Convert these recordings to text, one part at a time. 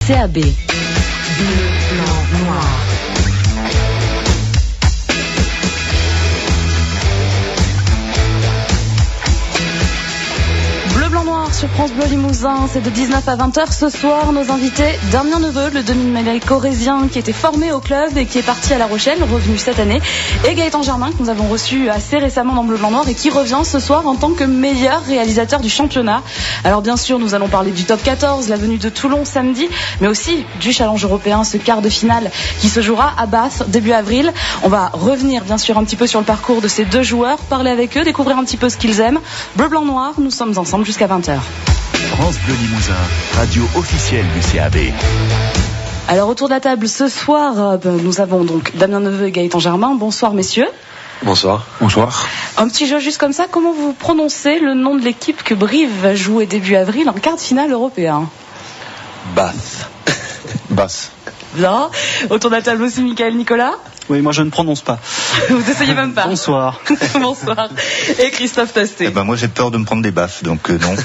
CAB. Bleu, blanc, noir. Sur France Bleu Limousin, c'est de 19 à 20h ce soir. Nos invités, Damien Neveu, le demi-mêlée corrézien qui était formé au club et qui est parti à La Rochelle, revenu cette année, et Gaëtan Germain que nous avons reçu assez récemment dans Bleu Blanc Noir et qui revient ce soir en tant que meilleur réalisateur du championnat. Alors bien sûr, nous allons parler du top 14, la venue de Toulon samedi, mais aussi du challenge européen, ce quart de finale qui se jouera à Bath début avril. On va revenir bien sûr un petit peu sur le parcours de ces deux joueurs, parler avec eux, découvrir un petit peu ce qu'ils aiment. Bleu Blanc Noir, nous sommes ensemble jusqu'à 20h. France Bleu Limousin, radio officielle du CAB. Alors autour de la table ce soir, nous avons donc Damien Neveu et Gaëtan Germain. Bonsoir messieurs. Bonsoir. Bonsoir. Un petit jeu juste comme ça, comment vous prononcez le nom de l'équipe que Brive va jouer début avril en quart de finale européen? Bath. Bath. Bien. Autour de la table aussi Michael Nicolas. Oui, moi je ne prononce pas. Vous n'essayez même pas. Bonsoir. Bonsoir. Et Christophe Tasté. Eh ben moi j'ai peur de me prendre des baffes, donc non.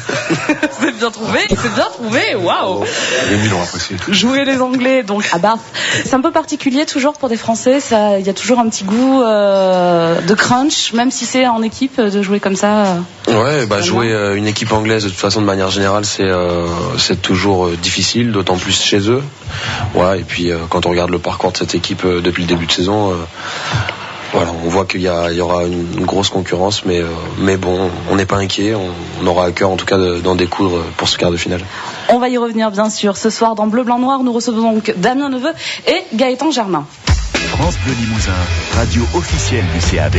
C'est bien trouvé, c'est bien trouvé, waouh. Les nuls ont apprécié. Jouer les Anglais, donc à Bath. C'est un peu particulier toujours pour des Français, il y a toujours un petit goût de crunch, même si c'est en équipe, de jouer comme ça. Ouais, jouer une équipe anglaise de toute façon de manière générale c'est toujours difficile, d'autant plus chez eux. Ouais, et puis quand on regarde le parcours de cette équipe depuis le début de saison, voilà, on voit qu'il y aura une grosse concurrence, mais bon, on n'est pas inquiet, on aura à cœur en tout cas d'en découdre pour ce quart de finale. On va y revenir bien sûr. Ce soir dans Bleu Blanc Noir, nous recevons donc Damien Neveu et Gaëtan Germain. France Bleu Limousin, radio officielle du CAB.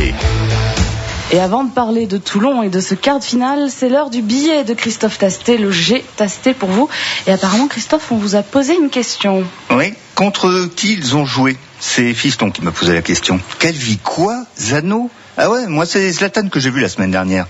Et avant de parler de Toulon et de ce quart de finale, c'est l'heure du billet de Christophe Tasté, le G Tasté pour vous. Et apparemment, Christophe, on vous a posé une question. Oui, contre qui ils ont joué? C'est Fiston qui m'a posé la question. Quelle vie quoi? Zano? Ah ouais, moi c'est Zlatan que j'ai vu la semaine dernière.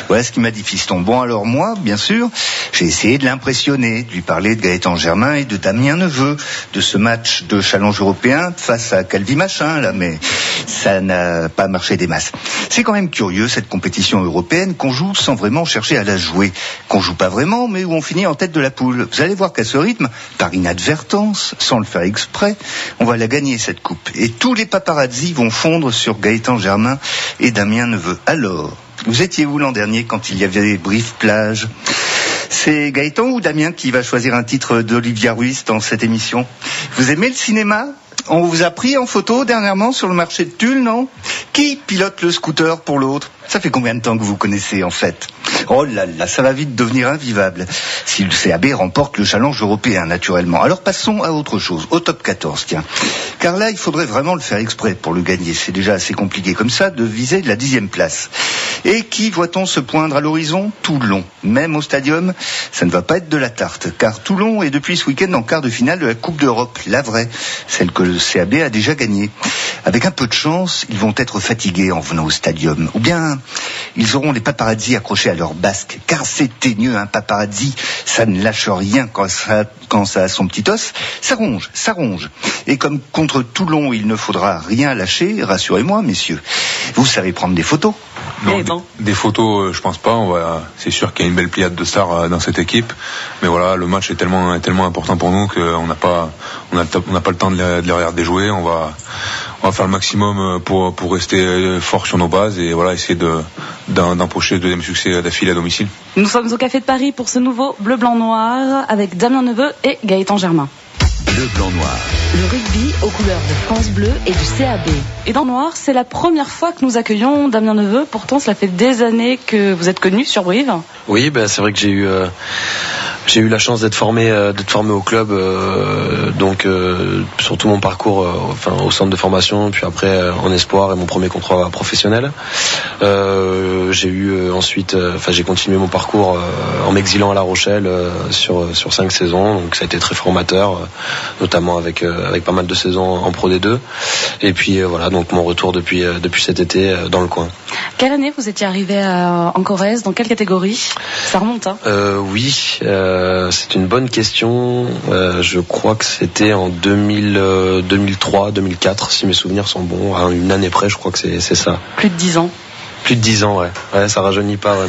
Voilà ce qu'il m'a dit Fiston. Bon alors moi, bien sûr, j'ai essayé de l'impressionner, de lui parler de Gaëtan Germain et de Damien Neveu, de ce match de challenge européen face à Calvi Machin, là, mais ça n'a pas marché des masses. C'est quand même curieux cette compétition européenne qu'on joue sans vraiment chercher à la jouer, qu'on joue pas vraiment, mais où on finit en tête de la poule. Vous allez voir qu'à ce rythme, par inadvertance, sans le faire exprès, on va la gagner cette coupe. Et tous les paparazzis vont fondre sur Gaëtan Germain et Damien Neveu. Alors, vous étiez où l'an dernier quand il y avait Brive-Plage? C'est Gaëtan ou Damien qui va choisir un titre d'Olivia Ruiz dans cette émission? Vous aimez le cinéma? On vous a pris en photo dernièrement sur le marché de Tulle, non? Qui pilote le scooter pour l'autre? Ça fait combien de temps que vous connaissez en fait? Oh là là, ça va vite devenir invivable si le CAB remporte le challenge européen, naturellement. Alors passons à autre chose, au top 14, tiens. Car là, il faudrait vraiment le faire exprès pour le gagner. C'est déjà assez compliqué comme ça de viser la 10e place. Et qui voit-on se poindre à l'horizon? Toulon. Même au stadium, ça ne va pas être de la tarte, car Toulon est depuis ce week-end en quart de finale de la Coupe d'Europe, la vraie, celle que le CAB a déjà gagnée. Avec un peu de chance, ils vont être fatigués en venant au stadium. Ou bien, ils auront les paparazzis accrochés à leur basque, car c'est teigneux, un paparazzi, ça ne lâche rien quand ça a son petit os, ça ronge. Et comme contre Toulon, il ne faudra rien lâcher, rassurez-moi, messieurs, vous savez prendre des photos? Non, des photos, je pense pas. C'est sûr qu'il y a une belle pliade de stars dans cette équipe, mais voilà, le match est tellement important pour nous qu'on n'a pas le temps de les regarder jouer. On va faire le maximum pour rester fort sur nos bases et voilà, essayer d'empocher le deuxième succès d'affilée à domicile. Nous sommes au Café de Paris pour ce nouveau Bleu Blanc Noir avec Damien Neveu et Gaëtan Germain. Bleu Blanc Noir. Le rugby aux couleurs de France Bleu et du CAB. Et dans Noir, c'est la première fois que nous accueillons Damien Neveu. Pourtant, cela fait des années que vous êtes connu sur Brive. Oui, c'est vrai que j'ai eu la chance d'être formé au club, donc sur tout mon parcours, au centre de formation, puis après en espoir et mon premier contrat professionnel. J'ai eu ensuite, j'ai continué mon parcours en m'exilant à La Rochelle sur 5 saisons, donc ça a été très formateur, notamment avec pas mal de saisons en Pro D2. Et puis voilà, donc mon retour depuis cet été dans le coin. Quelle année vous étiez arrivé en Corrèze? Dans quelle catégorie? Ça remonte, hein? Oui, c'est une bonne question. Je crois que c'était en 2003, 2004, si mes souvenirs sont bons. À une année près, je crois que c'est ça. Plus de 10 ans. Plus de 10 ans, ouais, ça rajeunit pas, ouais,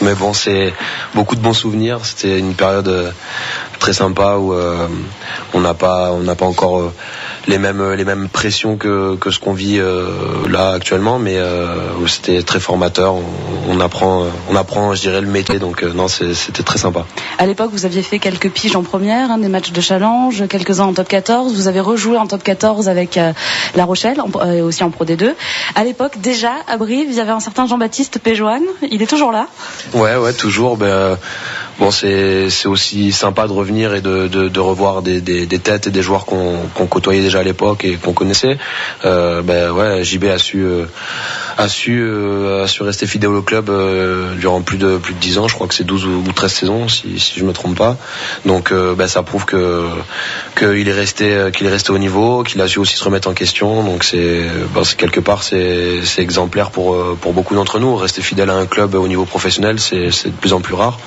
mais bon, c'est beaucoup de bons souvenirs. C'était une période très sympa où on n'a pas encore les mêmes pressions que ce qu'on vit là actuellement, mais c'était très formateur. On apprend, je dirais, le métier. Donc non, c'était très sympa. À l'époque, vous aviez fait quelques piges en première, des matchs de challenge, quelques-uns en top 14. Vous avez rejoué en top 14 avec La Rochelle, et aussi en Pro D2. À l'époque, déjà à Brive, il y avait un certain Jean-Baptiste Péjoine. Il est toujours là? Ouais, toujours. Bon, c'est aussi sympa de revenir et de revoir des têtes et des joueurs qu'on côtoyait déjà à l'époque et qu'on connaissait. JB a su rester fidèle au club durant plus de 10 ans. Je crois que c'est 12 ou 13 saisons si je me trompe pas. Donc ça prouve qu'il est resté au niveau, qu'il a su aussi se remettre en question. Donc c'est quelque part c'est exemplaire pour beaucoup d'entre nous. Rester fidèle à un club au niveau professionnel, c'est de plus en plus rare.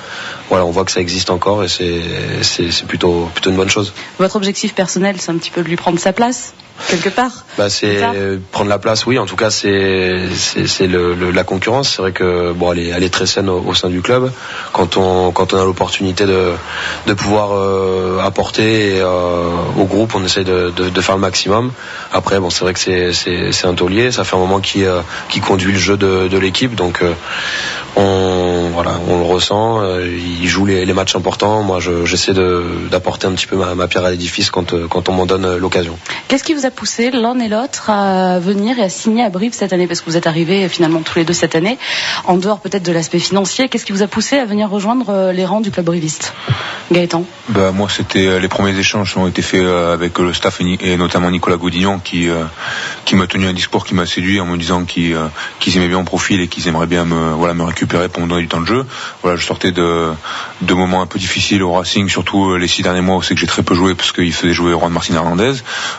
Voilà, on voit que ça existe encore et c'est plutôt une bonne chose. Votre objectif personnel, c'est un petit peu de lui prendre sa place, quelque part. C'est prendre la place, oui. En tout cas, c'est la concurrence. C'est vrai que elle est très saine au sein du club. Quand on a l'opportunité de pouvoir apporter au groupe, on essaye de faire le maximum. Après, c'est vrai que c'est un taulier. Ça fait un moment qui conduit le jeu de l'équipe, donc on le ressent. Il joue les matchs importants. Moi, j'essaie d'apporter un petit peu ma pierre à l'édifice quand on m'en donne l'occasion. Qu'est-ce qui vous a poussé l'un et l'autre à venir et à signer à Brive cette année? Parce que vous êtes arrivés finalement tous les deux cette année. En dehors peut-être de l'aspect financier, qu'est-ce qui vous a poussé à venir rejoindre les rangs du club briviste? Gaëtan? Moi, c'était les premiers échanges qui ont été faits avec le staff et notamment Nicolas Gaudignon qui m'a tenu un discours qui m'a séduit en me disant qu'ils aimaient bien mon profil et qu'ils aimeraient bien me récupérer pour me donner du temps de jeu. Voilà, je sortais de moments un peu difficiles au Racing, surtout les 6 derniers mois où c'est que j'ai très peu joué parce qu'il faisait jouer Juan Martín Hernandez.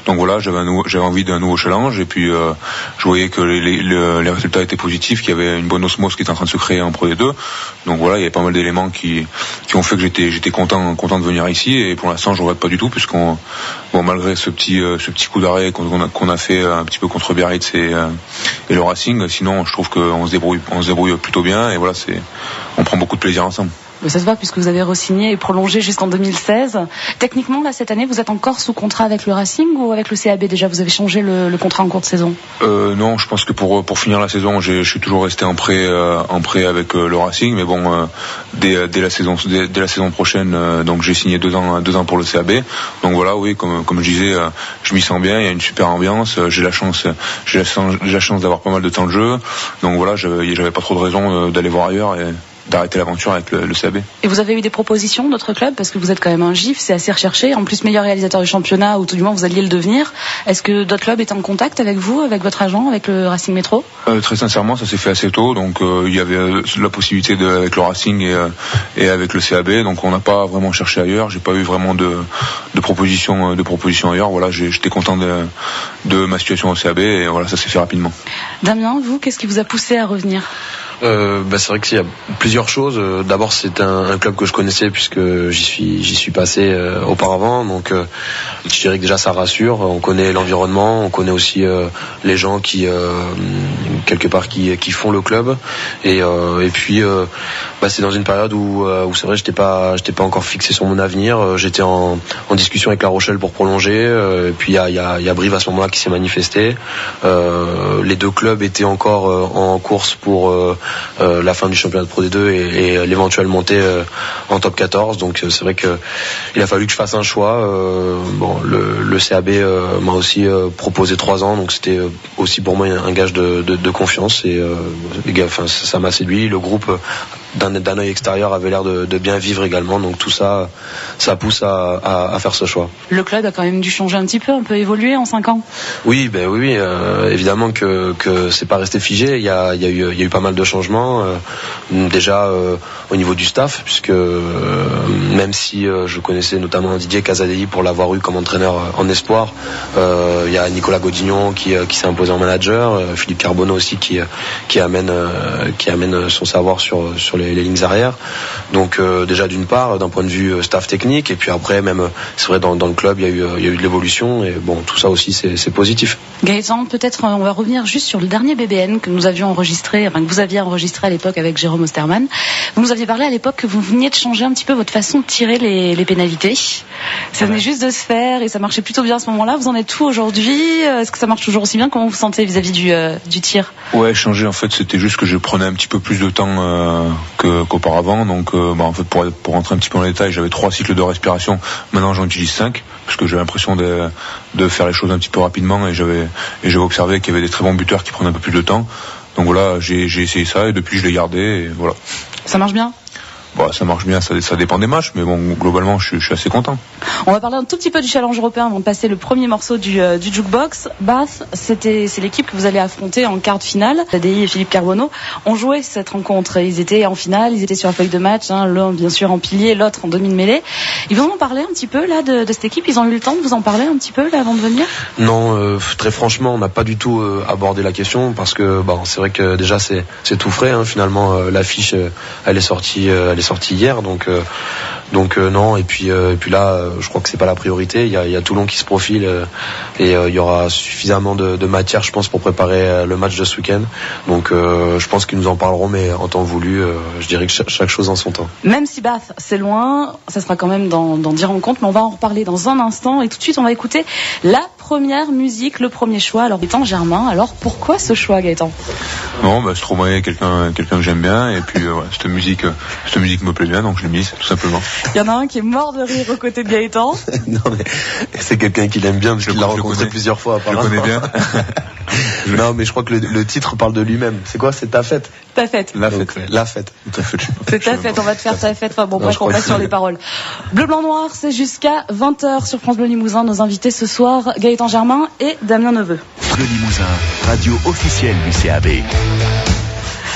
Donc voilà, j'avais envie d'un nouveau challenge et puis je voyais que les résultats étaient positifs, qu'il y avait une bonne osmose qui était en train de se créer en Pro D2. Donc voilà, il y avait pas mal d'éléments qui ont fait que j'étais content de venir ici et pour l'instant je regrette pas du tout puisqu'on malgré ce petit coup d'arrêt qu'on a fait un petit peu contre Biarritz et le Racing, sinon je trouve qu'on se débrouille plutôt bien et voilà, on prend beaucoup de plaisir ensemble. Ça se voit puisque vous avez re-signé et prolongé jusqu'en 2016. Techniquement, là, cette année, vous êtes encore sous contrat avec le Racing ou avec le CAB déjà? Vous avez changé le contrat en cours de saison? Non, je pense que pour finir la saison, je suis toujours resté en prêt avec le Racing, mais bon, dès la saison prochaine, donc j'ai signé 2 ans pour le CAB. Donc voilà, oui, comme je disais, je m'y sens bien. Il y a une super ambiance. J'ai la chance d'avoir pas mal de temps de jeu. Donc voilà, j'avais pas trop de raison d'aller voir ailleurs et d'arrêter l'aventure avec le CAB. Et vous avez eu des propositions d'autres clubs parce que vous êtes quand même un GIF, c'est assez recherché, en plus meilleur réalisateur du championnat ou tout du moins vous alliez le devenir. Est-ce que d'autres clubs étaient en contact avec vous, avec votre agent, avec le Racing Métro? Très sincèrement, ça s'est fait assez tôt, donc il y avait la possibilité avec le Racing et avec le CAB, donc on n'a pas vraiment cherché ailleurs. J'ai pas eu vraiment de propositions ailleurs. Voilà, j'étais content de ma situation au CAB et voilà, ça s'est fait rapidement. Damien, vous, qu'est-ce qui vous a poussé à revenir? C'est vrai qu'il y a plusieurs choses. D'abord, c'est un club que je connaissais puisque j'y suis passé auparavant. Donc, je dirais que déjà ça rassure. On connaît l'environnement, on connaît aussi les gens qui quelque part qui font le club. Et puis, c'est dans une période où c'est vrai, j'étais pas encore fixé sur mon avenir. J'étais en discussion avec La Rochelle pour prolonger. Et puis il y a Brive à ce moment-là qui s'est manifesté. Les 2 clubs étaient encore en course pour la fin du championnat de Pro D2 et l'éventuelle montée en top 14. Donc c'est vrai que il a fallu que je fasse un choix. Le CAB m'a aussi proposé 3 ans, donc c'était aussi pour moi un gage de confiance et ça m'a séduit. Le groupe d'un œil extérieur avait l'air de bien vivre également, donc tout ça pousse à faire ce choix. Le club a quand même dû changer un petit peu, un peu évoluer en 5 ans. Oui, évidemment que c'est pas resté figé. Il y a eu pas mal de changements. Déjà au niveau du staff, puisque même si je connaissais notamment Didier Casadei pour l'avoir eu comme entraîneur en espoir, il y a Nicolas Gaudignon qui s'est imposé en manager, Philippe Carbonneau aussi qui amène son savoir sur les lignes arrières. Donc déjà d'une part, d'un point de vue staff technique, et puis après même, c'est vrai dans le club, il y a eu de l'évolution, et bon, tout ça aussi c'est positif. Gaëtan, peut-être on va revenir juste sur le dernier BBN que nous avions enregistré, que vous aviez enregistré à l'époque avec Jérôme Osterman. Vous nous aviez parlé à l'époque que vous veniez de changer un petit peu votre façon de tirer les pénalités. Ça venait juste de se faire et ça marchait plutôt bien à ce moment-là. Vous en êtes où aujourd'hui? Est-ce que ça marche toujours aussi bien? Comment vous vous sentez vis-à-vis du tir? Ouais, changer en fait, c'était juste que je prenais un petit peu plus de temps qu'auparavant. Donc en fait, pour rentrer un petit peu dans les détails, j'avais 3 cycles de respiration. Maintenant j'en utilise 5 parce que j'avais l'impression de faire les choses un petit peu rapidement, et j'avais observé qu'il y avait des très bons buteurs qui prenaient un peu plus de temps. Donc voilà, j'ai essayé ça et depuis je l'ai gardé, et voilà. Ça marche bien? Bon, ça marche bien, ça dépend des matchs, mais bon, globalement, je suis assez content. On va parler un tout petit peu du challenge européen avant de passer le premier morceau du jukebox. Bath, c'est l'équipe que vous allez affronter en quart de finale. ADI et Philippe Carbonneau ont joué cette rencontre. Ils étaient en finale, ils étaient sur la feuille de match, l'un bien sûr en pilier, l'autre en demi de mêlée. Ils vous en ont parlé un petit peu là de cette équipe? Ils ont eu le temps de vous en parler un petit peu là avant de venir? Non, très franchement, on n'a pas du tout abordé la question, parce que c'est vrai que déjà c'est tout frais, finalement. L'affiche elle est sortie hier, donc non, et puis là je crois que c'est pas la priorité. Il y a Toulon qui se profile, et il y aura suffisamment de matière, je pense, pour préparer le match de ce week-end. Donc je pense qu'ils nous en parleront, mais en temps voulu. Je dirais que chaque chose en son temps. Même si Bath c'est loin, ça sera quand même dans 10 rencontres, mais on va en reparler dans un instant, et tout de suite on va écouter la première musique, le premier choix. Alors Gaëtan Germain, alors pourquoi ce choix, Gaëtan? Non, Stromae est quelqu'un que j'aime bien, et puis cette musique me plaît bien, donc je l'ai mise tout simplement. Il y en a un qui est mort de rire aux côtés de Gaëtan. Non, mais c'est quelqu'un qui l'aime bien, parce qu'il l'a rencontré plusieurs fois. Je le connais bien. Non, mais je crois que le titre parle de lui-même. C'est quoi? C'est ta fête? Ta fête. La fête. La fête. C'est ta fête, on va te faire ta fête. Enfin bon, bref, on passe sur les paroles. Bleu, blanc, noir, c'est jusqu'à 20h sur France Bleu Limousin. Nos invités ce soir, Gaëtan Germain et Damien Neveu. Bleu Limousin, radio officielle du CAB.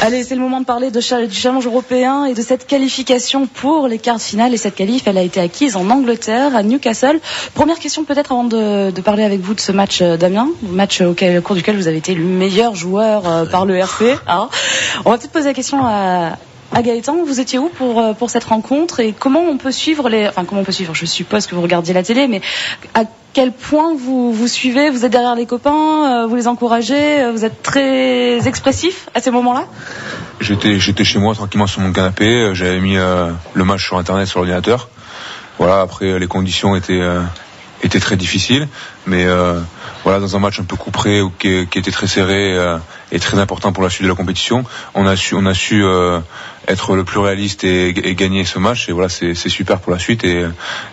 Allez, c'est le moment de parler du challenge européen et de cette qualification pour les quarts de finale. Et cette qualif, elle a été acquise en Angleterre, à Newcastle. Première question peut-être avant de parler avec vous de ce match, Damien. Match au cours duquel vous avez été le meilleur joueur par le RP. On va peut-être poser la question à Gaëtan. Vous étiez où pour cette rencontre, et comment on peut suivre je suppose que vous regardiez la télé, mais à quel point vous suivez? Vous êtes derrière les copains, vous les encouragez, vous êtes très expressif à ces moments-là? J'étais chez moi tranquillement sur mon canapé, j'avais mis le match sur internet, sur l'ordinateur. Voilà, après les conditions étaient très difficiles, mais voilà, dans un match un peu couperé qui était très serré et très important pour la suite de la compétition, on a su être le plus réaliste et gagner ce match, et voilà, c'est super pour la suite, et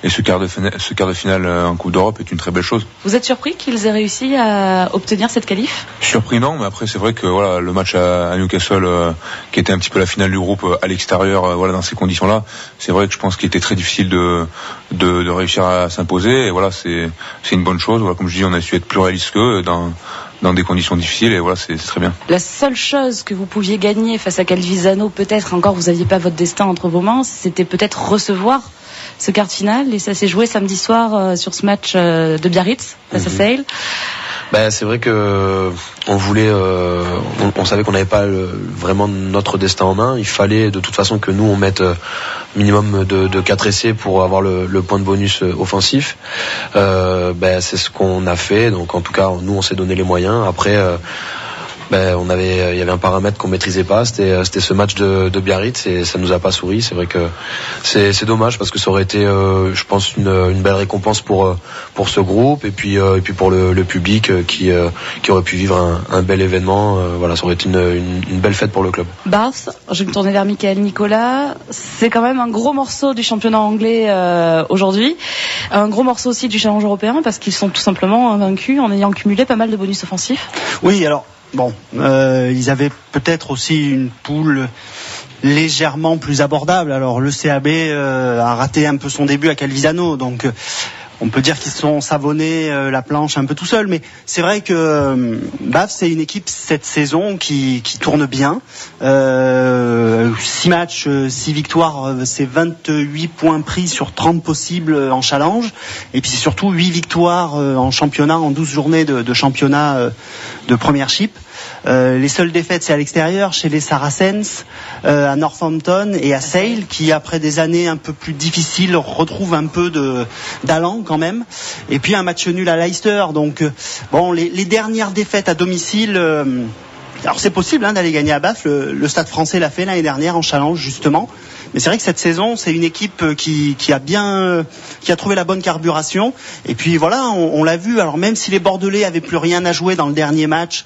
ce quart de finale en Coupe d'Europe est une très belle chose. Vous êtes surpris qu'ils aient réussi à obtenir cette qualif? Surpris non, mais après c'est vrai que voilà, le match à Newcastle qui était un petit peu la finale du groupe à l'extérieur, voilà, dans ces conditions-là, c'est vrai que je pense qu'il était très difficile de réussir à s'imposer, et voilà, c'est une bonne chose. Voilà, comme je dis, on a su être plus réaliste qu'eux dans des conditions difficiles, et voilà, c'est très bien. La seule chose que vous pouviez gagner face à Calvisano, peut-être encore, vous n'aviez pas votre destin entre vos mains, c'était peut-être recevoir ce quart de finale, et ça s'est joué samedi soir sur ce match de Biarritz face à Sale. C'est vrai que on voulait, on savait qu'on n'avait pas vraiment notre destin en main. Il fallait de toute façon que nous on mette minimum de 4 essais pour avoir le point de bonus offensif. C'est ce qu'on a fait. Donc en tout cas, nous on s'est donné les moyens. Après, il y avait un paramètre qu'on maîtrisait pas, c'était ce match de Biarritz, et ça nous a pas souri. C'est vrai que c'est dommage, parce que ça aurait été, je pense, une belle récompense pour ce groupe, et puis pour le public qui aurait pu vivre un bel événement. Voilà, ça aurait été une belle fête pour le club. Bath, je vais me tourner vers Michael Nicolas. C'est quand même un gros morceau du championnat anglais aujourd'hui, un gros morceau aussi du challenge européen, parce qu'ils sont tout simplement invaincus en ayant cumulé pas mal de bonus offensifs. Oui, alors ils avaient peut-être aussi une poule légèrement plus abordable. Alors le CAB a raté un peu son début à Calvisano, donc on peut dire qu'ils se sont savonnés la planche un peu tout seuls, mais c'est vrai que Bath, c'est une équipe cette saison qui tourne bien. 6 matchs, 6 victoires, c'est 28 points pris sur 30 possibles en challenge, et puis c'est surtout 8 victoires en championnat, en 12 journées de championnat de première chip. Les seules défaites, c'est à l'extérieur, chez les Saracens, à Northampton et à Sale, qui après des années un peu plus difficiles retrouvent un peu d'allant quand même. Et puis un match nul à Leicester. Donc bon, les dernières défaites à domicile. Alors c'est possible d'aller gagner à Bath. Le Stade Français l'a fait l'année dernière en challenge justement. Mais c'est vrai que cette saison, c'est une équipe qui a trouvé la bonne carburation. Et puis voilà, on l'a vu. Alors même si les Bordelais avaient plus rien à jouer dans le dernier match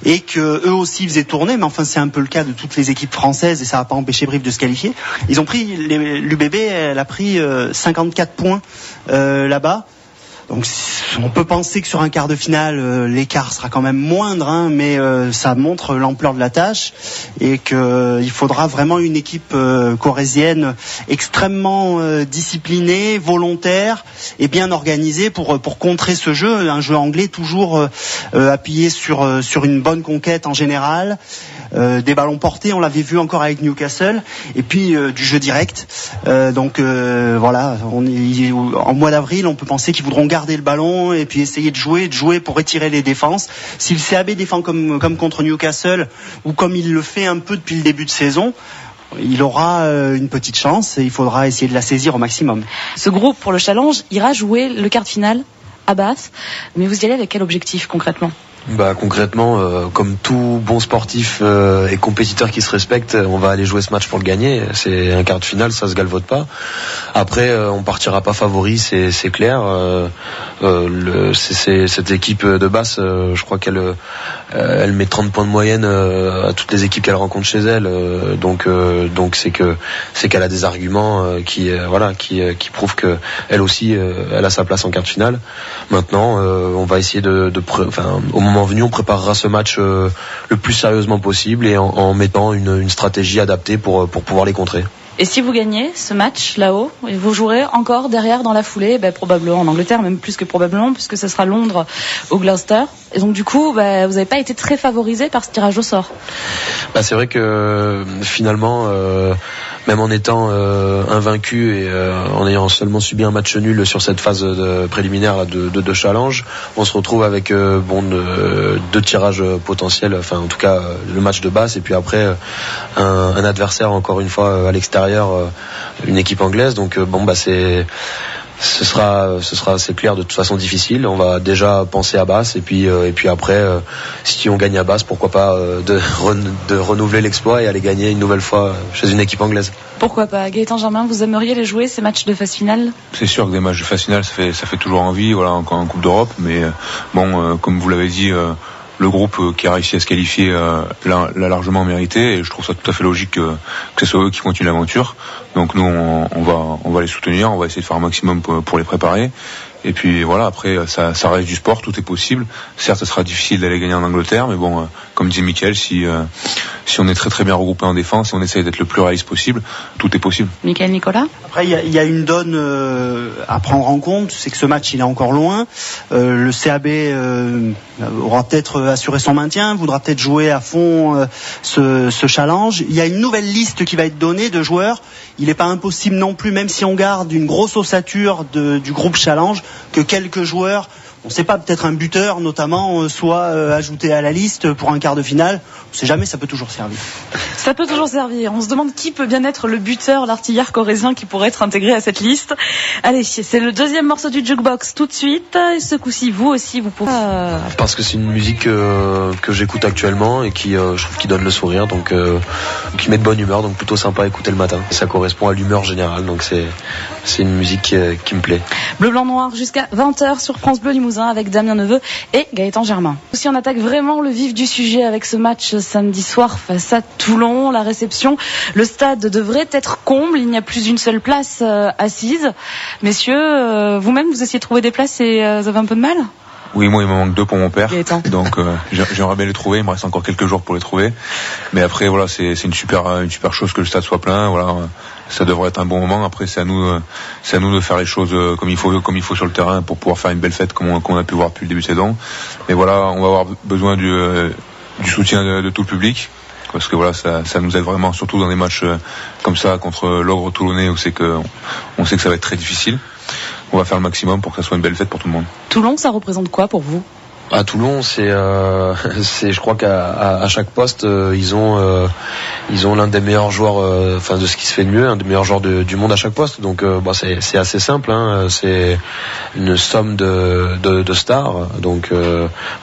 et que eux aussi faisaient tourner, mais enfin c'est un peu le cas de toutes les équipes françaises et ça n'a pas empêché Brive de se qualifier. Ils ont pris l'UBB, elle a pris 54 points là-bas. Donc on peut penser que sur un quart de finale, l'écart sera quand même moindre, mais ça montre l'ampleur de la tâche et qu'il faudra vraiment une équipe corrézienne extrêmement disciplinée, volontaire et bien organisée pour contrer ce jeu. Un jeu anglais toujours appuyé sur une bonne conquête en général. Des ballons portés, on l'avait vu encore avec Newcastle, et puis du jeu direct. Donc voilà, en mois d'avril, on peut penser qu'ils voudront garder le ballon et puis essayer de jouer pour étirer les défenses. Si le CAB défend comme contre Newcastle ou comme il le fait un peu depuis le début de saison, il aura une petite chance et il faudra essayer de la saisir au maximum. Ce groupe pour le challenge ira jouer le quart de finale à Bath, mais vous y allez avec quel objectif concrètement ? Concrètement, comme tout bon sportif et compétiteur qui se respecte, on va aller jouer ce match pour le gagner. C'est un quart de finale, ça se galvaude pas. Après, on partira pas favori, c'est clair. C'est cette équipe de Bath, je crois qu'elle met 30 points de moyenne à toutes les équipes qu'elle rencontre chez elle. Donc c'est qu'elle a des arguments qui prouvent que elle aussi elle a sa place en quart de finale. Maintenant, on va essayer au moment venu, on préparera ce match le plus sérieusement possible et en mettant une stratégie adaptée pour pouvoir les contrer. Et si vous gagnez ce match là-haut, vous jouerez encore derrière dans la foulée, probablement en Angleterre, même plus que probablement, puisque ce sera Londres ou Gloucester. Et donc du coup, vous n'avez pas été très favorisé par ce tirage au sort. C'est vrai que finalement, même en étant invaincu et en ayant seulement subi un match nul sur cette phase préliminaire de challenge, on se retrouve avec deux tirages potentiels, enfin en tout cas le match de Bath et puis après un adversaire encore une fois à l'extérieur, une équipe anglaise. Donc ce sera c'est clair de toute façon difficile. On va déjà penser à Bath et puis après si on gagne à Bath, pourquoi pas de renouveler l'exploit et aller gagner une nouvelle fois chez une équipe anglaise. Pourquoi pas? Gaëtan Germain, vous aimeriez les jouer ces matchs de phase finale? C'est sûr que des matchs de phase finale ça fait toujours envie, voilà, encore en Coupe d'Europe, mais comme vous l'avez dit, le groupe qui a réussi à se qualifier l'a largement mérité et je trouve ça tout à fait logique que ce soit eux qui continuent l'aventure. Donc nous on va les soutenir, on va essayer de faire un maximum pour les préparer. Et puis voilà, après ça reste du sport, tout est possible. Certes, ce sera difficile d'aller gagner en Angleterre, mais bon, comme disait Mickaël, si on est très très bien regroupé en défense, si on essaye d'être le plus réaliste possible, tout est possible. Mickaël Nicolas. Après, il y a une donne à prendre en compte, c'est que ce match il est encore loin. Le CAB aura peut-être assuré son maintien, voudra peut-être jouer à fond ce challenge. Il y a une nouvelle liste qui va être donnée de joueurs. Il n'est pas impossible non plus, même si on garde une grosse ossature du groupe challenge, que quelques joueurs, on ne sait pas, peut-être un buteur notamment, soit ajouté à la liste pour un quart de finale. On ne sait jamais, ça peut toujours servir. Ça peut toujours servir. On se demande qui peut bien être le buteur, l'artilleur corrézien qui pourrait être intégré à cette liste. Allez, c'est le deuxième morceau du Jukebox tout de suite. Et ce coup-ci, vous aussi, vous pouvez... Parce que c'est une musique que j'écoute actuellement et qui, je trouve, qui donne le sourire, donc qui met de bonne humeur, donc plutôt sympa à écouter le matin. Ça correspond à l'humeur générale, donc c'est une musique qui me plaît. Bleu, blanc, noir jusqu'à 20h sur France Bleu Limousin avec Damien Neveu et Gaëtan Germain. Aussi, on attaque vraiment le vif du sujet avec ce match samedi soir face à Toulon. La réception, le stade devrait être comble. Il n'y a plus une seule place assise. Messieurs, vous-même, vous essayez de trouver des places et vous avez un peu de mal? Oui, moi il me manque 2 pour mon père, Gaëtan. Donc j'aimerais bien les trouver. Il me reste encore quelques jours pour les trouver, mais après voilà, c'est une super chose que le stade soit plein. Voilà, ça devrait être un bon moment. Après c'est à nous de faire les choses comme il faut sur le terrain pour pouvoir faire une belle fête comme on a pu voir depuis le début de saison. Mais voilà, on va avoir besoin du soutien de tout le public, parce que voilà, ça nous aide vraiment, surtout dans des matchs comme ça contre l'Ogre toulonnais où on sait que ça va être très difficile. On va faire le maximum pour que ça soit une belle fête pour tout le monde. Toulon, ça représente quoi pour vous? À Toulon, c'est je crois qu'à chaque poste ils ont l'un des meilleurs joueurs, de ce qui se fait de mieux, un des meilleurs joueurs du monde à chaque poste. Donc c'est assez simple, hein, c'est une somme de stars. Donc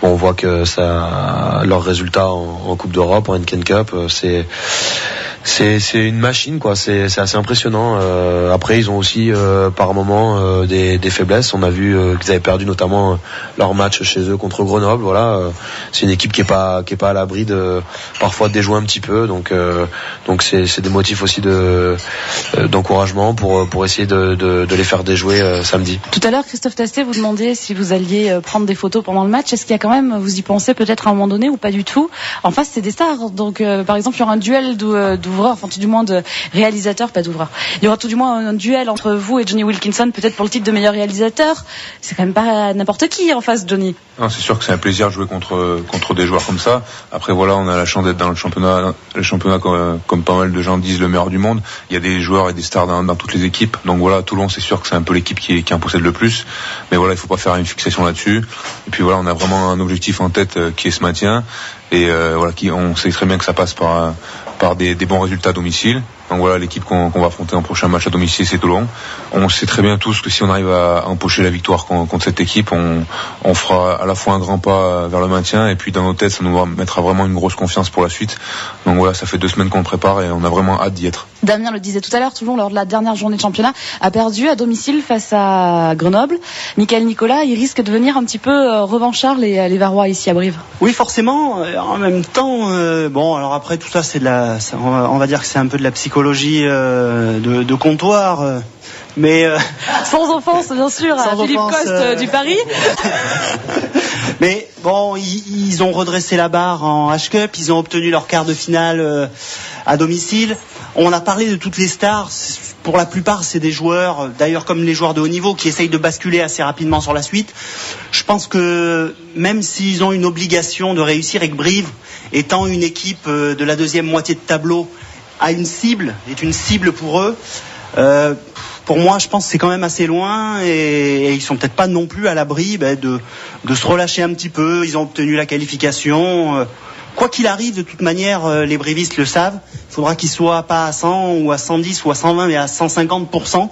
on voit que ça, leurs résultats en Coupe d'Europe, en Heineken Cup, c'est une machine, quoi. C'est assez impressionnant. Après, ils ont aussi par moments des faiblesses. On a vu qu'ils avaient perdu notamment leur match chez eux contre Grenoble. Voilà, c'est une équipe qui est pas à l'abri parfois de déjouer un petit peu. Donc c'est des motifs aussi d'encouragement pour essayer de les faire déjouer samedi. Tout à l'heure, Christophe Tastet vous demandait si vous alliez prendre des photos pendant le match. Est-ce qu'il y a quand même, vous y pensez peut-être à un moment donné ou pas du tout? En face, c'est des stars. Donc par exemple, il y aura un duel d'ouvreurs, enfin tout du moins de réalisateurs, pas d'ouvreurs. Il y aura tout du moins un duel entre vous et Jonny Wilkinson, peut-être pour le titre de meilleur réalisateur. C'est quand même pas n'importe qui en face, Jonny. Non, c'est sûr que c'est un plaisir de jouer contre des joueurs comme ça. Après voilà, on a la chance d'être dans le championnat comme pas mal de gens disent, le meilleur du monde. Il y a des joueurs et des stars dans toutes les équipes. Donc voilà, Toulon, c'est sûr que c'est un peu l'équipe qui en possède le plus. Mais voilà, il faut pas faire une fixation là-dessus. Et puis voilà, on a vraiment un objectif en tête qui est ce maintien. Et voilà, on sait très bien que ça passe par des bons résultats à domicile. Donc voilà, l'équipe qu'on va affronter en prochain match à domicile, c'est Toulon. On sait très bien tous que si on arrive à empocher la victoire contre cette équipe, on fera à la fois un grand pas vers le maintien, et puis dans nos têtes, ça nous mettra vraiment une grosse confiance pour la suite. Donc voilà, ça fait 2 semaines qu'on le prépare et on a vraiment hâte d'y être. Damien le disait tout à l'heure, Toulon, lors de la dernière journée de championnat, a perdu à domicile face à Grenoble. Michael Nicolas, il risque de venir un petit peu revanchard les Varois ici à Brive. Oui, forcément. En même temps, alors après tout ça, on va dire que c'est un peu de la psychologie de comptoir. Mais sans offense, bien sûr, à Philippe Coste du Paris. Mais bon, ils ont redressé la barre en H-Cup, ils ont obtenu leur quart de finale à domicile. On a parlé de toutes les stars. Pour la plupart, c'est des joueurs, d'ailleurs comme les joueurs de haut niveau, qui essayent de basculer assez rapidement sur la suite. Je pense que même s'ils ont une obligation de réussir, et que Brive, étant une équipe de la deuxième moitié de tableau, est une cible pour eux. Pour moi, je pense que c'est quand même assez loin et ils sont peut-être pas non plus à l'abri de se relâcher un petit peu. Ils ont obtenu la qualification. Quoi qu'il arrive, de toute manière, les brivistes le savent. Il faudra qu'ils soient pas à 100 ou à 110 ou à 120, mais à 150%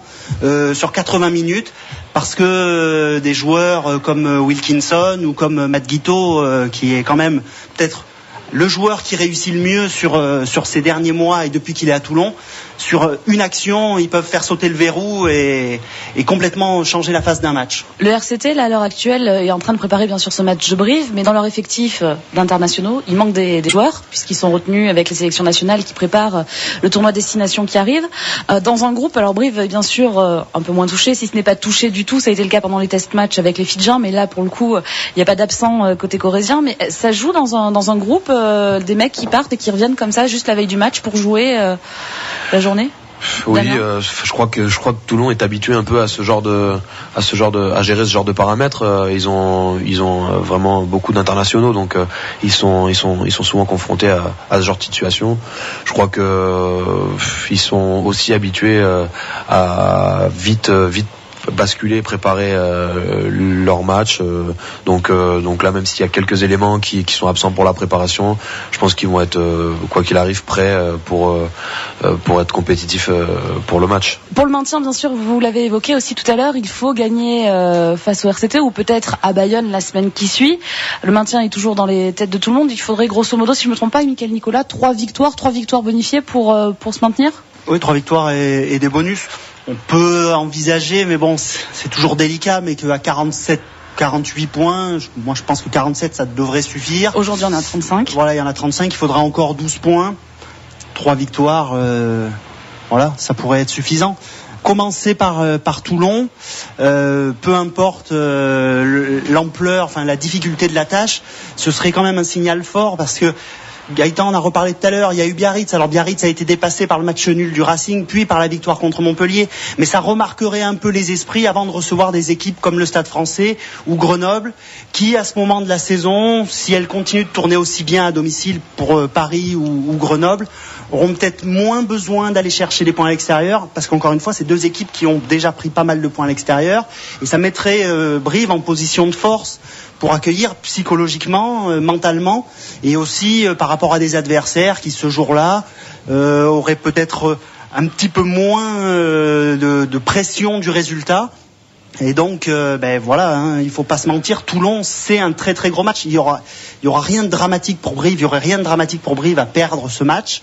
sur 80 minutes. Parce que des joueurs comme Wilkinson ou comme Matt Guiteau, qui est quand même peut-être le joueur qui réussit le mieux sur ces derniers mois et depuis qu'il est à Toulon, sur une action, ils peuvent faire sauter le verrou et complètement changer la face d'un match. Le RCT, là, à l'heure actuelle, est en train de préparer bien sûr ce match de Brive, mais dans leur effectif d'internationaux, il manque des joueurs, puisqu'ils sont retenus avec les sélections nationales qui préparent le tournoi destination qui arrive. Dans un groupe, alors Brive est bien sûr un peu moins touché, si ce n'est pas touché du tout, ça a été le cas pendant les test matchs avec les Fidjiens, mais là, pour le coup, il n'y a pas d'absent côté corésien, mais ça joue dans un groupe des mecs qui partent et qui reviennent comme ça, juste la veille du match pour jouer la journée. Oui, je crois que Toulon est habitué un peu à gérer ce genre de paramètres. Ils ont vraiment beaucoup d'internationaux, donc ils sont souvent confrontés à ce genre de situation. Je crois que ils sont aussi habitués à vite basculer, préparer leur match. Donc là, même s'il y a quelques éléments qui sont absents pour la préparation, je pense qu'ils vont être, quoi qu'il arrive, prêts pour être compétitifs pour le match. Pour le maintien, bien sûr, vous l'avez évoqué aussi tout à l'heure, il faut gagner face au RCT ou peut-être à Bayonne la semaine qui suit. Le maintien est toujours dans les têtes de tout le monde. Il faudrait grosso modo, si je ne me trompe pas, Michael Nicolas, 3 victoires bonifiées pour se maintenir. Oui, 3 victoires et des bonus. On peut envisager, mais bon, c'est toujours délicat, mais qu'à 48 points, moi je pense que 47 ça devrait suffire. Aujourd'hui on est à 35. Voilà, il y en a 35, il faudra encore 12 points. 3 victoires, voilà, ça pourrait être suffisant. Commencer par Toulon, peu importe l'ampleur, enfin la difficulté de la tâche, ce serait quand même un signal fort parce que Gaëtan en a reparlé tout à l'heure, il y a eu Biarritz. Alors Biarritz a été dépassé par le match nul du Racing, puis par la victoire contre Montpellier. Mais ça remarquerait un peu les esprits avant de recevoir des équipes comme le Stade Français ou Grenoble, qui à ce moment de la saison, si elles continuent de tourner aussi bien à domicile pour Paris ou Grenoble, auront peut-être moins besoin d'aller chercher des points à l'extérieur, parce qu'encore une fois, c'est deux équipes qui ont déjà pris pas mal de points à l'extérieur, et ça mettrait Brive en position de force pour accueillir psychologiquement, mentalement, et aussi par rapport à des adversaires qui ce jour-là auraient peut-être un petit peu moins de pression du résultat. Et donc, voilà, hein, il faut pas se mentir. Toulon, c'est un très très gros match. Il y aura rien de dramatique pour Brive. Il y aurait rien de dramatique pour Brive à perdre ce match.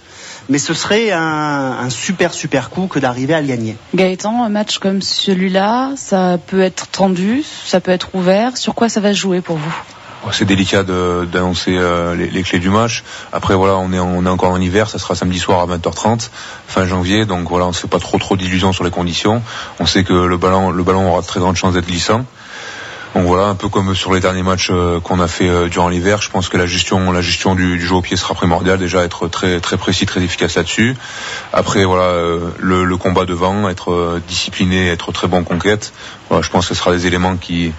Mais ce serait un super coup que d'arriver à le gagner. Gaëtan, un match comme celui-là, ça peut être tendu, ça peut être ouvert. Sur quoi ça va se jouer pour vous ? C'est délicat d'annoncer les clés du match. Après voilà, on est encore en hiver, ça sera samedi soir à 20h30, fin janvier, donc voilà, on ne se fait pas trop d'illusions sur les conditions. On sait que le ballon aura très grande chance d'être glissant. Donc voilà, un peu comme sur les derniers matchs qu'on a fait durant l'hiver, je pense que la gestion du jeu au pied sera primordiale, déjà être très très précis, très efficace là-dessus. Après voilà, le combat devant, être discipliné, être très bon en conquête. Voilà, je pense que ce sera des éléments qui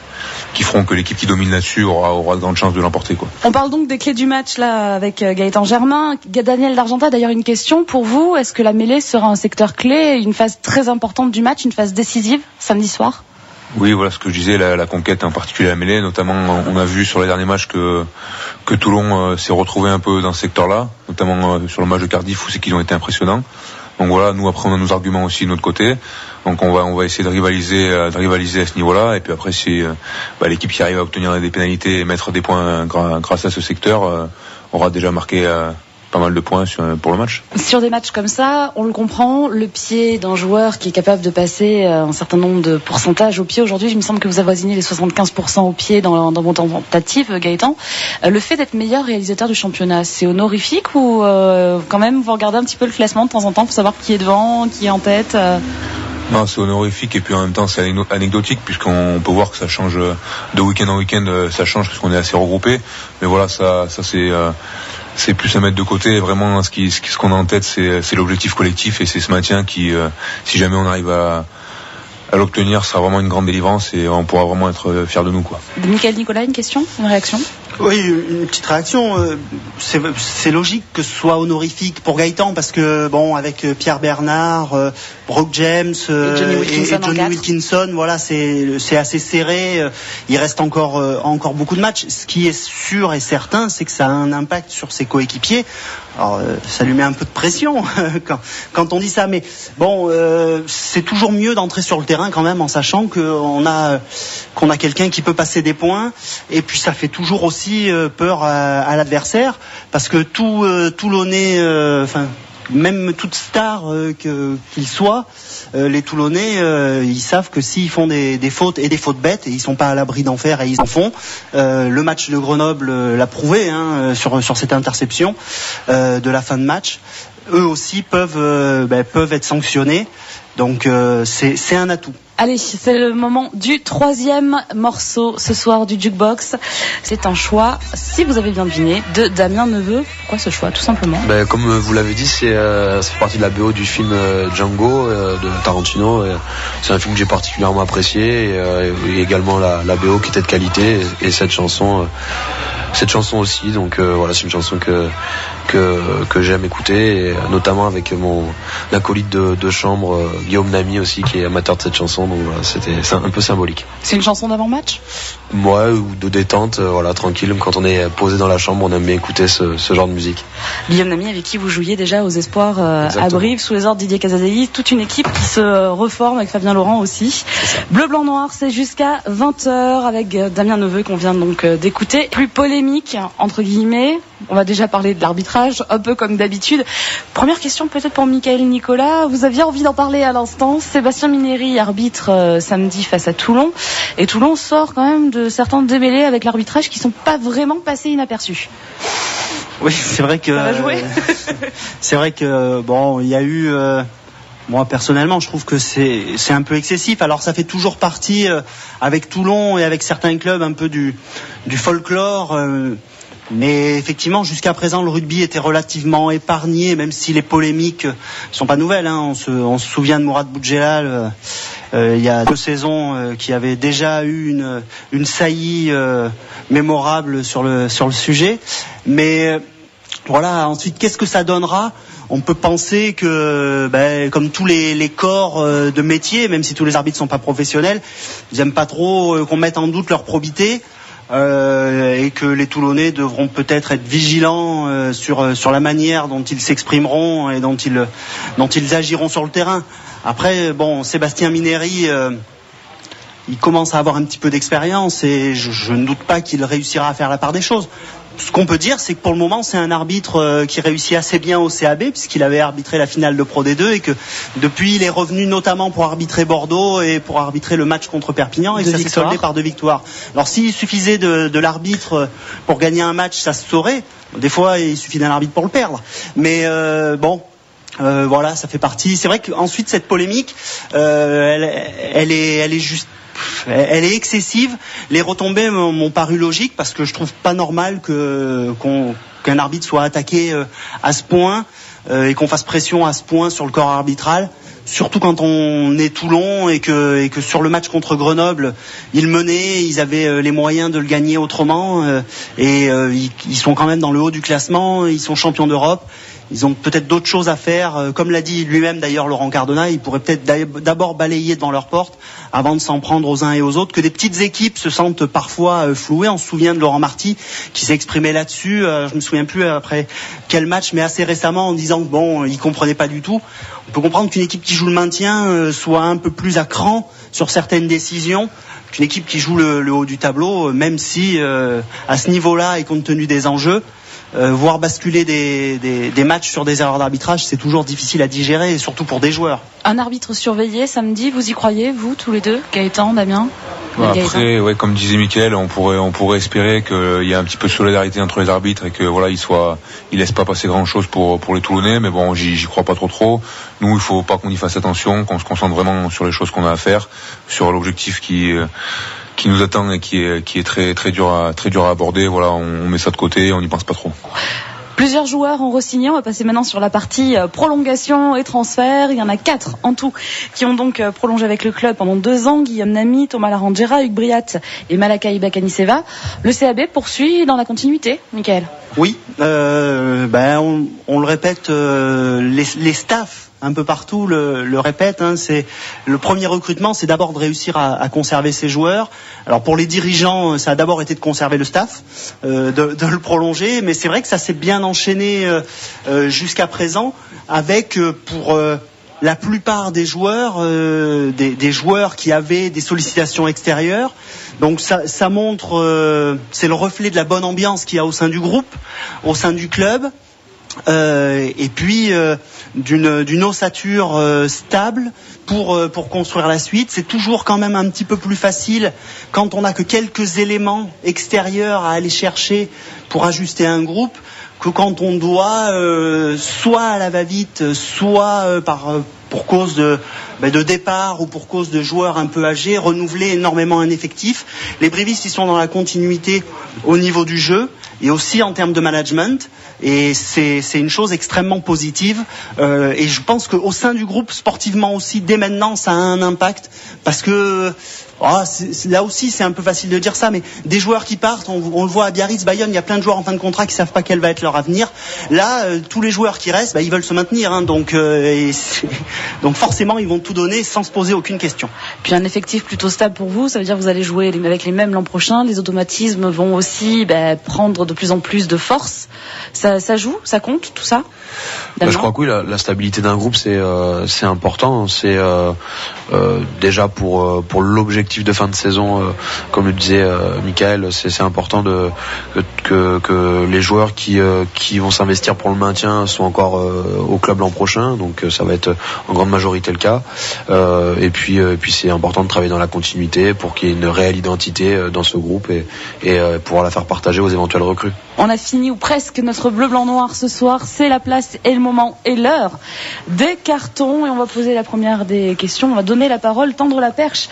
feront que l'équipe qui domine là-dessus aura de grandes chances de l'emporter, quoi. On parle donc des clés du match là avec Gaëtan Germain. Daniel Dargentat, d'ailleurs une question pour vous, est-ce que la mêlée sera un secteur clé, une phase très importante du match, une phase décisive samedi soir ? Oui, voilà ce que je disais, la conquête en particulier la mêlée, notamment on a vu sur les derniers matchs que Toulon s'est retrouvé un peu dans ce secteur-là, notamment sur le match de Cardiff où c'est qu'ils ont été impressionnants. Donc voilà, nous après on a nos arguments aussi de notre côté, donc on va essayer de rivaliser à ce niveau-là, et puis après si l'équipe qui arrive à obtenir des pénalités et mettre des points grâce à ce secteur aura déjà marqué pas mal de points pour le match. Sur des matchs comme ça, on le comprend, le pied d'un joueur qui est capable de passer un certain nombre de pourcentages au pied. Aujourd'hui, il me semble que vous avoisinez les 75% au pied dans vos tentatives, Gaëtan. Le fait d'être meilleur réalisateur du championnat, c'est honorifique ou quand même vous regardez un petit peu le classement de temps en temps pour savoir qui est devant, qui est en tête Non, c'est honorifique et puis en même temps c'est anecdotique puisqu'on peut voir que ça change de week-end en week-end, ça change parce qu'on est assez regroupé. Mais voilà, ça c'est plus à mettre de côté. Vraiment, ce qu'on a en tête, c'est l'objectif collectif et c'est ce maintien qui, si jamais on arrive à l'obtenir, sera vraiment une grande délivrance et on pourra vraiment être fiers de nous, quoi. Michael Nicolas, une question, une réaction ? Oui, une petite réaction. C'est logique que ce soit honorifique pour Gaëtan parce que bon, avec Pierre Bernard, Brock James et Johnny Wilkinson, voilà, c'est assez serré. Il reste encore beaucoup de matchs. Ce qui est sûr et certain, c'est que ça a un impact sur ses coéquipiers. Alors, ça lui met un peu de pression quand on dit ça, mais bon, c'est toujours mieux d'entrer sur le terrain quand même en sachant qu'on a quelqu'un qui peut passer des points, et puis ça fait toujours aussi peur à l'adversaire parce que tout Toulonnais, même toute star qu'il soit, les Toulonnais, ils savent que s'ils font des fautes et des fautes bêtes, et ils sont pas à l'abri d'en faire et ils en font. Le match de Grenoble l'a prouvé sur cette interception de la fin de match. Eux aussi peuvent être sanctionnés. Donc c'est un atout. Allez, c'est le moment du troisième morceau ce soir du Jukebox. C'est un choix, si vous avez bien deviné, de Damien Neveu. Pourquoi ce choix, tout simplement ? Comme vous l'avez dit, ça fait partie de la BO du film Django de Tarantino. C'est un film que j'ai particulièrement apprécié et également la BO qui était de qualité et cette chanson aussi. Donc voilà, c'est une chanson que j'aime écouter, et notamment avec mon acolyte de chambre Guillaume Namy aussi, qui est amateur de cette chanson. Donc voilà, c'est un peu symbolique. C'est une chanson d'avant-match ? Ouais, ou de détente, voilà, tranquille. Quand on est posé dans la chambre, on aime bien écouter ce genre de musique. Guillaume Namy, avec qui vous jouiez déjà aux Espoirs à Brive, sous les ordres de Didier Casadelli, toute une équipe qui se reforme avec Fabien Laurent aussi. Bleu, blanc, noir, c'est jusqu'à 20h avec Damien Neveu qu'on vient donc d'écouter. Plus polémique, entre guillemets. On va déjà parler de l'arbitrage, un peu comme d'habitude. Première question peut-être pour Michael Nicolas. Vous aviez envie d'en parler à l'instant. Sébastien Mineri, arbitre samedi face à Toulon. Et Toulon sort quand même de certains démêlés avec l'arbitrage qui sont pas vraiment passés inaperçus. Oui, c'est vrai que... Ça va jouer. C'est vrai que, bon, il y a eu... moi, personnellement, je trouve que c'est un peu excessif. Alors, ça fait toujours partie, avec Toulon et avec certains clubs, un peu du folklore... Mais effectivement, jusqu'à présent, le rugby était relativement épargné, même si les polémiques sont pas nouvelles. On se souvient de Mourad Boudjelal il y a 2 saisons qui avait déjà eu une saillie mémorable sur le sujet. Mais voilà, ensuite, qu'est-ce que ça donnera ? On peut penser que, comme tous les corps de métier, même si tous les arbitres sont pas professionnels, ils aiment pas trop qu'on mette en doute leur probité. Et que les Toulonnais devront peut-être être vigilants sur la manière dont ils s'exprimeront et dont ils agiront sur le terrain. Après, Sébastien Mineri, il commence à avoir un petit peu d'expérience et je ne doute pas qu'il réussira à faire la part des choses. Ce qu'on peut dire, c'est que pour le moment, c'est un arbitre qui réussit assez bien au CAB, puisqu'il avait arbitré la finale de Pro D2 et que depuis, il est revenu notamment pour arbitrer Bordeaux et pour arbitrer le match contre Perpignan, et ça s'est soldé par 2 victoires. Alors, s'il suffisait de l'arbitre pour gagner un match, ça se saurait. Des fois, il suffit d'un arbitre pour le perdre. Mais voilà, ça fait partie. C'est vrai qu'ensuite, cette polémique, elle est juste. Elle est excessive. Les retombées m'ont paru logiques parce que je trouve pas normal qu'un arbitre soit attaqué à ce point et qu'on fasse pression à ce point sur le corps arbitral. Surtout quand on est Toulon et que sur le match contre Grenoble, ils menaient, ils avaient les moyens de le gagner autrement ils sont quand même dans le haut du classement, ils sont champions d'Europe. Ils ont peut-être d'autres choses à faire. Comme l'a dit lui-même d'ailleurs Laurent Cardona, ils pourraient peut-être d'abord balayer devant leur porte avant de s'en prendre aux uns et aux autres. Que des petites équipes se sentent parfois flouées. On se souvient de Laurent Marty qui s'est exprimé là-dessus. Je me souviens plus après quel match, mais assez récemment en disant que il comprenait pas du tout. On peut comprendre qu'une équipe qui joue le maintien soit un peu plus à cran sur certaines décisions qu'une équipe qui joue le haut du tableau, même si à ce niveau-là et compte tenu des enjeux, voir basculer des matchs sur des erreurs d'arbitrage, c'est toujours difficile à digérer, et surtout pour des joueurs. Un arbitre surveillé samedi, vous y croyez, vous, tous les deux, Gaëtan, Damien? Après, comme disait Mickaël, on pourrait espérer qu'il y ait un petit peu de solidarité entre les arbitres et que ils laissent pas passer grand chose pour les Toulonnais, mais bon, j'y crois pas trop. Nous, il faut pas qu'on y fasse attention, qu'on se concentre vraiment sur les choses qu'on a à faire, sur l'objectif qui nous attend et qui est très dur à aborder. Voilà, on met ça de côté, on n'y pense pas trop. Plusieurs joueurs ont re-signé. On va passer maintenant sur la partie prolongation et transfert. Il y en a 4 en tout qui ont donc prolongé avec le club pendant 2 ans. Guillaume Nami, Thomas Larangera, Hugues Briat et Malakai Bakaniseva. Le CAB poursuit dans la continuité, Mickaël. Oui, on le répète, les staffs un peu partout le répètent, c'est le premier recrutement, c'est d'abord de réussir à conserver ses joueurs. Alors pour les dirigeants, ça a d'abord été de conserver le staff, de le prolonger, mais c'est vrai que ça s'est bien enchaîné jusqu'à présent avec pour la plupart des joueurs, des joueurs qui avaient des sollicitations extérieures. Donc ça montre, c'est le reflet de la bonne ambiance qu'il y a au sein du groupe, au sein du club. Et puis d'une ossature stable pour construire la suite. C'est toujours quand même un petit peu plus facile quand on n'a que quelques éléments extérieurs à aller chercher pour ajuster un groupe que quand on doit soit à la va-vite, soit pour cause de départ ou pour cause de joueurs un peu âgés, renouveler énormément un effectif. Les Brévistes, ils sont dans la continuité au niveau du jeu et aussi en termes de management. Et c'est une chose extrêmement positive. Et je pense qu'au sein du groupe, sportivement aussi, dès maintenant, ça a un impact. Parce que là aussi, c'est un peu facile de dire ça, mais des joueurs qui partent, on le voit à Biarritz, Bayonne, il y a plein de joueurs en fin de contrat qui savent pas quel va être leur avenir. Là, tous les joueurs qui restent, ils veulent se maintenir. Donc forcément, ils vont tout donner sans se poser aucune question. Puis un effectif plutôt stable pour vous, ça veut dire que vous allez jouer avec les mêmes l'an prochain. Les automatismes vont aussi prendre de plus en plus de force. Ça joue, ça compte, tout ça? Je crois que oui, la stabilité d'un groupe c'est important. C'est déjà pour l'objectif de fin de saison, comme le disait Mickaël, c'est important que les joueurs qui vont s'investir pour le maintien soient encore au club l'an prochain. Donc ça va être en grande majorité le cas. Et puis c'est important de travailler dans la continuité pour qu'il y ait une réelle identité dans ce groupe et pouvoir la faire partager aux éventuels recrues. On a fini ou presque notre bleu, blanc, noir ce soir. C'est la place et le moment et l'heure des cartons. Et on va poser la première des questions. On va donner la parole, tendre la perche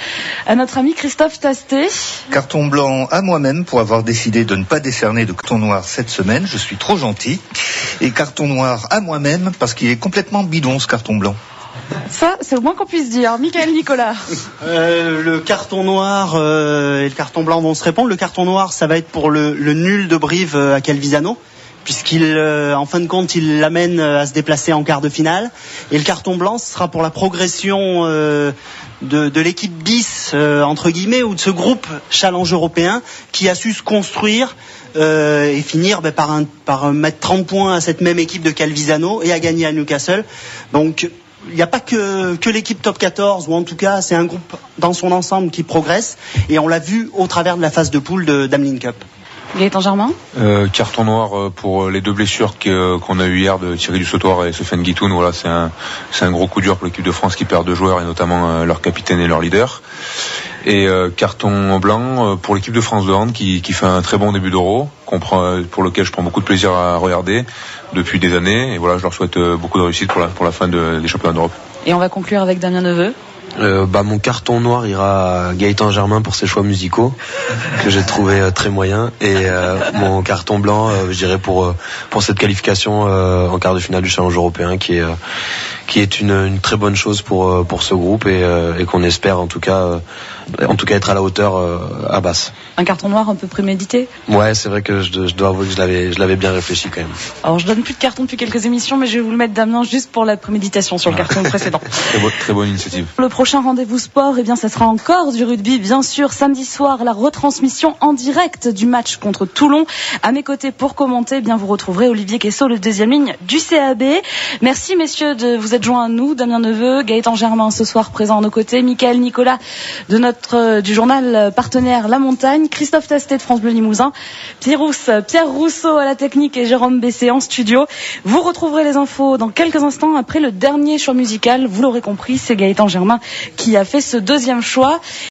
à notre notre ami Christophe Tastet. Carton blanc à moi-même pour avoir décidé de ne pas décerner de carton noir cette semaine. Je suis trop gentil. Et carton noir à moi-même parce qu'il est complètement bidon ce carton blanc. Ça, c'est le moins qu'on puisse dire. Michael Nicolas. Le carton noir et le carton blanc vont se répondre. Le carton noir, ça va être pour le nul de Brive à Calvisano, puisqu'il, en fin de compte, il l'amène à se déplacer en quart de finale. Et le carton blanc, ce sera pour la progression de l'équipe bis, entre guillemets, ou de ce groupe challenge européen qui a su se construire et finir par mettre 30 points à cette même équipe de Calvisano et à gagner à Newcastle. Donc, il n'y a pas que l'équipe top 14, ou en tout cas, c'est un groupe dans son ensemble qui progresse. Et on l'a vu au travers de la phase de poule d'Ameline Cup. Gaëtan Germain. Carton noir pour les deux blessures qu'on a eu hier de Thierry Dussautoir et Sofiane Guitoun. Voilà, c'est un gros coup dur pour l'équipe de France qui perd 2 joueurs et notamment leur capitaine et leur leader. Et carton blanc pour l'équipe de France de hand qui fait un très bon début d'Euro, pour lequel je prends beaucoup de plaisir à regarder depuis des années. Et voilà, je leur souhaite beaucoup de réussite pour la fin des championnats d'Europe. Et on va conclure avec Damien Neveu. Mon carton noir ira à Gaëtan Germain pour ses choix musicaux que j'ai trouvé très moyens, et mon carton blanc je dirais pour cette qualification en quart de finale du challenge européen qui est une très bonne chose pour ce groupe et qu'on espère en tout cas être à la hauteur à Basse. Un carton noir un peu prémédité. Ouais, c'est vrai que je dois avouer que je l'avais bien réfléchi quand même. Alors je donne plus de carton depuis quelques émissions, mais je vais vous le mettre, Damien, juste pour la préméditation sur le carton précédent. Très bonne initiative. Le prochain rendez-vous sport, ça sera encore du rugby, bien sûr. Samedi soir, la retransmission en direct du match contre Toulon. À mes côtés pour commenter, vous retrouverez Olivier Quessot, le deuxième ligne du CAB. Merci messieurs de vous être joints à nous. Damien Neveu, Gaëtan Germain ce soir présent à nos côtés, Michael Nicolas du journal partenaire La Montagne, Christophe Tastet de France Bleu Limousin, Pierre Rousseau à la technique et Jérôme Bessé en studio. Vous retrouverez les infos dans quelques instants après le dernier choix musical. Vous l'aurez compris, c'est Gaëtan Germain qui a fait ce deuxième choix.